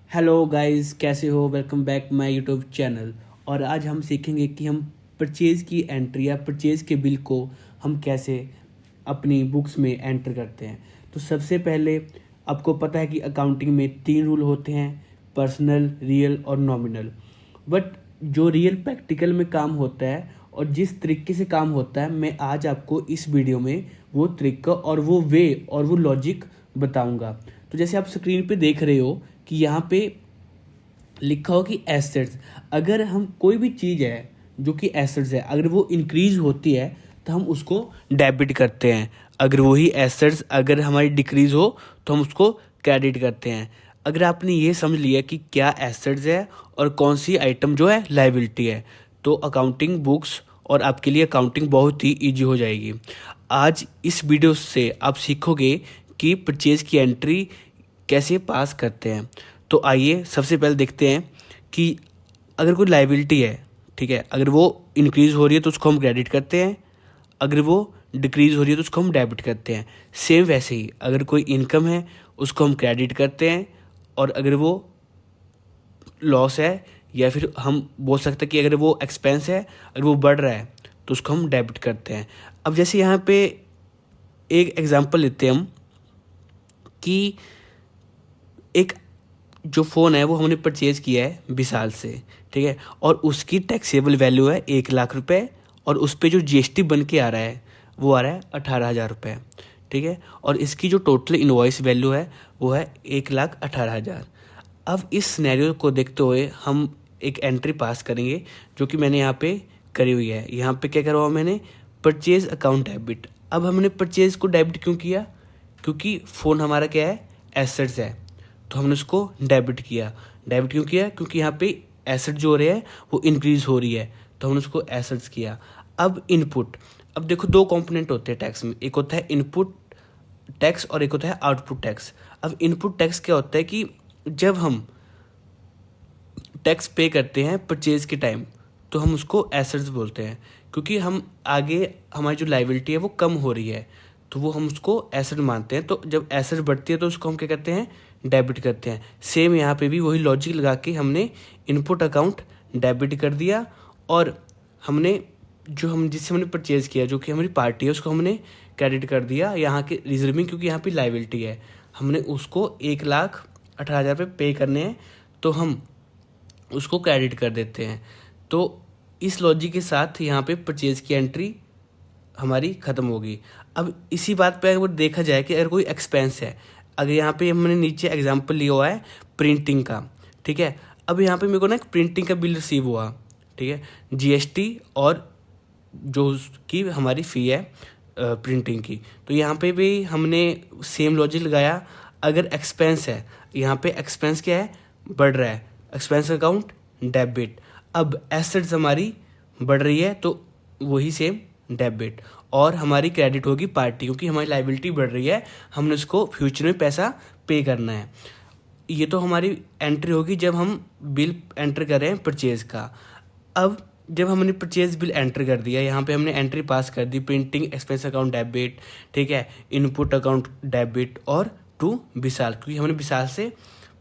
Hello guys, कैसे हो? Welcome back my YouTube channel. और आज हम सीखेंगे कि हम परचेज़ की एंट्री या परचेज़ के बिल को हम कैसे अपनी बुक्स में एंटर करते हैं। तो सबसे पहले आपको पता है कि अकाउंटिंग में 3 रूल होते हैं: पर्सनल, रियल और नॉमिनल। बट जो रियल प्रैक्टिकल में काम होता है और जिस तरीके से काम होता है, मैं आज आपको इस वीडियो में वो तरीका और वो वे और वो लॉजिक बताऊंगा। तो जैसे आप स्क्रीन पे देख रहे हो कि यहाँ पे लिखा हो कि एसेट्स। अगर हम कोई भी चीज़ है जो कि एसेट्स है, अगर वो इंक्रीज होती है तो हम उसको डेबिट करते हैं। अगर वही एसेट्स अगर हमारी डिक्रीज हो तो हम उसको क्रेडिट करते हैं। अगर आपने ये समझ लिया कि क्या एसेट्स है और कौन सी आइटम जो है लायबिलिटी है, तो अकाउंटिंग बुक्स और आपके लिए अकाउंटिंग बहुत ही ईजी हो जाएगी। आज इस वीडियो से आप सीखोगे कि परचेज की एंट्री कैसे पास करते हैं। तो आइए सबसे पहले देखते हैं कि अगर कोई लायबिलिटी है, ठीक है, अगर वो इंक्रीज़ हो रही है तो उसको हम क्रेडिट करते हैं, अगर वो डिक्रीज़ हो रही है तो उसको हम डेबिट करते हैं। सेम वैसे ही अगर कोई इनकम है उसको हम क्रेडिट करते हैं, और अगर वो लॉस है या फिर हम बोल सकते हैं कि अगर वो एक्सपेंस है, अगर वो बढ़ रहा है तो उसको हम डेबिट करते हैं। अब जैसे यहाँ पे एक एग्जांपल लेते हैं हम कि एक जो फ़ोन है वो हमने परचेज़ किया है विशाल से, ठीक है, और उसकी टैक्सेबल वैल्यू है 1 लाख रुपए, और उस पर जो जीएसटी बन के आ रहा है वो आ रहा है 18,000 रुपये, ठीक है, और इसकी जो टोटल इनवॉइस वैल्यू है वो है 1,18,000। अब इस सिनेरियो को देखते हुए हम एक एंट्री पास करेंगे जो कि मैंने यहाँ पे करी हुई है। यहाँ पे क्या करा हुआ मैंने, परचेज अकाउंट डेबिट। अब हमने परचेज को डेबिट क्यों किया? क्योंकि फ़ोन हमारा क्या है, एसेट्स है, तो हमने उसको डेबिट किया। डेबिट क्यों किया? क्योंकि यहाँ पे एसेट जो हो रहे हैं वो इंक्रीज हो रही है, तो हमने उसको एसेट्स किया। अब इनपुट, अब देखो दो कंपोनेंट होते हैं टैक्स में, एक होता है इनपुट टैक्स और एक होता है आउटपुट टैक्स। अब इनपुट टैक्स क्या होता है कि जब हम टैक्स पे करते हैं परचेज के टाइम तो हम उसको एसेट्स बोलते हैं, क्योंकि हम आगे हमारी जो लायबिलिटी है वो कम हो रही है तो वो हम उसको एसेट मानते हैं। तो जब एसेट बढ़ती है तो उसको हम क्या करते हैं, डेबिट करते हैं। सेम यहाँ पे भी वही लॉजिक लगा के हमने इनपुट अकाउंट डेबिट कर दिया, और हमने जो हम जिससे हमने परचेज किया जो कि हमारी पार्टी है उसको हमने क्रेडिट कर दिया यहाँ के रिजर्विंग, क्योंकि यहाँ पे लायबिलिटी है, हमने उसको 1,18,000 रुपये पे करने हैं तो हम उसको क्रेडिट कर देते हैं। तो इस लॉजिक के साथ यहाँ पे परचेज की एंट्री हमारी ख़त्म होगी। अब इसी बात पे अगर देखा जाए कि अगर कोई एक्सपेंस है, अगर यहाँ पे हमने नीचे एग्जांपल लिया हुआ है प्रिंटिंग का, ठीक है, अब यहाँ पे मेरे को ना एक प्रिंटिंग का बिल रिसीव हुआ, ठीक है, जीएसटी और जो उसकी हमारी फ़ी है प्रिंटिंग की, तो यहाँ पे भी हमने सेम लॉजिक लगाया। अगर एक्सपेंस है, यहाँ पे एक्सपेंस क्या है, बढ़ रहा है, एक्सपेंस अकाउंट डेबिट। अब एसेट्स हमारी बढ़ रही है तो वही सेम डेबिट, और हमारी क्रेडिट होगी पार्टी, क्योंकि हमारी लायबिलिटी बढ़ रही है, हमने उसको फ्यूचर में पैसा पे करना है। ये तो हमारी एंट्री होगी जब हम बिल एंटर कर रहे हैं परचेज का। अब जब हमने परचेज बिल एंटर कर दिया, यहाँ पे हमने एंट्री पास कर दी, प्रिंटिंग एक्सपेंस अकाउंट डेबिट, ठीक है, इनपुट अकाउंट डेबिट और टू विशाल, क्योंकि हमने विशाल से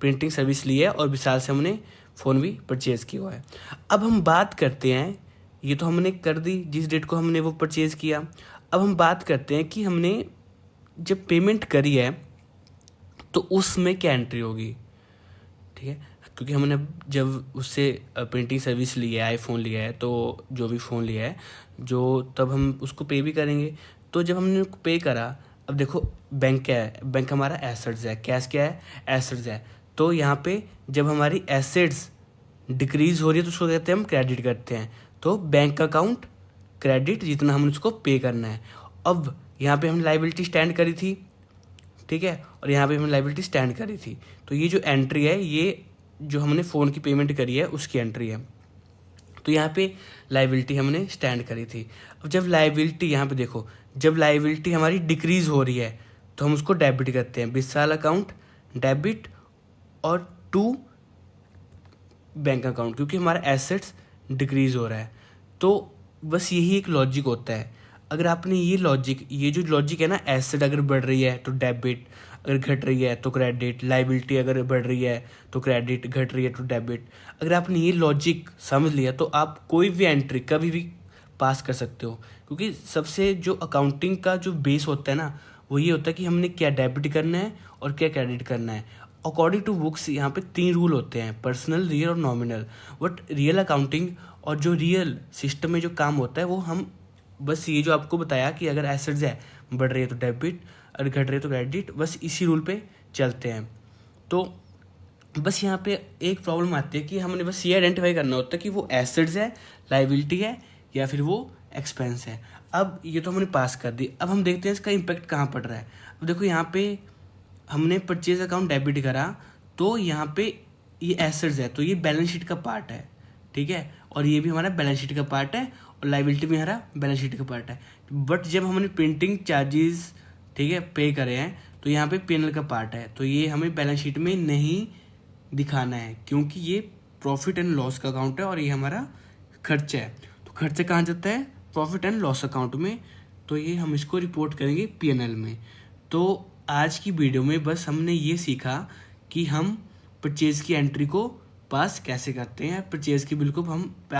प्रिंटिंग सर्विस ली है और विशाल से हमने फ़ोन भी परचेज़ किया हुआ है। अब हम बात करते हैं, ये तो हमने कर दी जिस डेट को हमने वो परचेज़ किया। अब हम बात करते हैं कि हमने जब पेमेंट करी है तो उसमें क्या एंट्री होगी, ठीक है, क्योंकि हमने जब उससे प्रिंटिंग सर्विस ली है, आईफोन लिया है, तो जो भी फ़ोन लिया है जो, तब हम उसको पे भी करेंगे। तो जब हमने पे करा, अब देखो बैंक क्या है, बैंक हमारा एसेट्स है, कैश क्या है, एसेट्स है, तो यहाँ पे जब हमारी एसेट्स डिक्रीज हो रही है तो उसको कहते हैं हम क्रेडिट करते हैं। तो बैंक अकाउंट क्रेडिट जितना हमने उसको पे करना है। अब यहाँ पे हमने लायबिलिटी स्टैंड करी थी, ठीक है, और यहाँ पे हमने लायबिलिटी स्टैंड करी थी, तो ये जो एंट्री है ये जो हमने फ़ोन की पेमेंट करी है उसकी एंट्री है। तो यहाँ पे लायबिलिटी हमने स्टैंड करी थी। अब जब लायबिलिटी, यहाँ पे देखो, जब लायबिलिटी हमारी डिक्रीज हो रही है तो हम उसको डेबिट करते हैं, विशाल अकाउंट डेबिट और टू बैंक अकाउंट, क्योंकि हमारा एसेट्स डिक्रीज हो रहा है। तो बस यही एक लॉजिक होता है। अगर आपने ये जो लॉजिक है ना, एसेट अगर बढ़ रही है तो डेबिट, अगर घट रही है तो क्रेडिट, लाइबिलिटी अगर बढ़ रही है तो क्रेडिट, घट रही है तो डेबिट। अगर आपने ये लॉजिक समझ लिया तो आप कोई भी एंट्री कभी भी पास कर सकते हो, क्योंकि सबसे जो अकाउंटिंग का जो बेस होता है ना, वो ये होता है कि हमने क्या डेबिट करना है और क्या क्रेडिट करना है। अकॉर्डिंग टू बुक्स यहाँ पे 3 रूल होते हैं, पर्सनल, रियल और नॉमिनल। बट रियल अकाउंटिंग और जो रियल सिस्टम में जो काम होता है वो हम बस ये जो आपको बताया कि अगर एसेट्स है बढ़ रही है तो डेबिट, अगर घट रही है तो क्रेडिट, बस इसी रूल पे चलते हैं। तो बस यहाँ पे एक प्रॉब्लम आती है कि हमने बस ये आइडेंटिफाई करना होता है कि वो एसेट्स है, लाइबिलिटी है या फिर वो एक्सपेंस है। अब ये तो हमने पास कर दी, अब हम देखते हैं इसका इम्पैक्ट कहाँ पड़ रहा है। अब देखो यहाँ पे हमने परचेज अकाउंट डेबिट करा तो यहाँ पे ये एसेट्स है तो ये बैलेंस शीट का पार्ट है, ठीक है, और ये भी हमारा बैलेंस शीट का पार्ट है और लाइबिलिटी भी हमारा बैलेंस शीट का पार्ट है। बट जब हमने प्रिंटिंग चार्जेस, ठीक है, पे करे हैं तो यहाँ पे P&L का पार्ट है, तो ये हमें बैलेंस शीट में नहीं दिखाना है क्योंकि ये प्रॉफिट एंड लॉस का अकाउंट है और ये हमारा खर्चा है। तो खर्चा कहाँ जाता है? प्रॉफिट एंड लॉस अकाउंट में, तो ये हम इसको रिपोर्ट करेंगे P&L में। तो आज की वीडियो में बस हमने ये सीखा कि हम परचेज की एंट्री को पास कैसे करते हैं, परचेज की बिल को हम